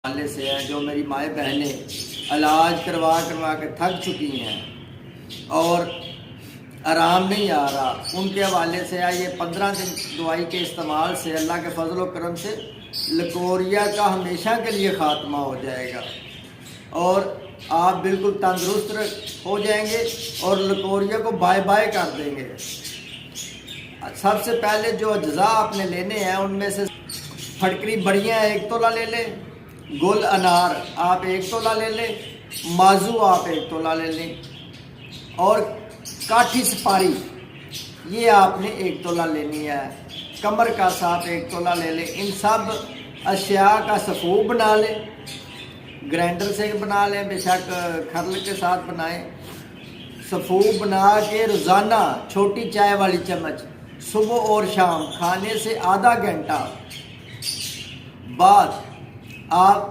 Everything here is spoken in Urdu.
حوالے سے ہے جو میری مائیں بہنیں علاج کروا کے تھک چکی ہیں اور آرام نہیں آ رہا، ان کے حوالے سے ہے یہ 15 دن دوائی کے استعمال سے اللہ کے فضل و کرم سے لکوریا کا ہمیشہ کے لیے خاتمہ ہو جائے گا اور آپ بالکل تندرست ہو جائیں گے اور لکوریا کو بائے بائے کر دیں گے۔ سب سے پہلے جو اجزاء آپ نے لینے ہیں ان میں سے پھٹکری بڑیاں 1 تولہ لے لیں، گل انار آپ 1 تولہ لے لیں، مازو آپ 1 تولہ لے لیں اور کاٹھی سپاری یہ آپ نے 1 تولہ لینی ہے، کمر کا ساتھ 1 تولہ لے لیں۔ ان سب اشیاء کا سفوف بنا لیں، گرائنڈر سے بنا لیں، بے شک کھرل کے ساتھ بنائیں۔ سفوف بنا کے روزانہ چھوٹی چائے والی چمچ صبح اور شام کھانے سے آدھا گھنٹہ بعد آپ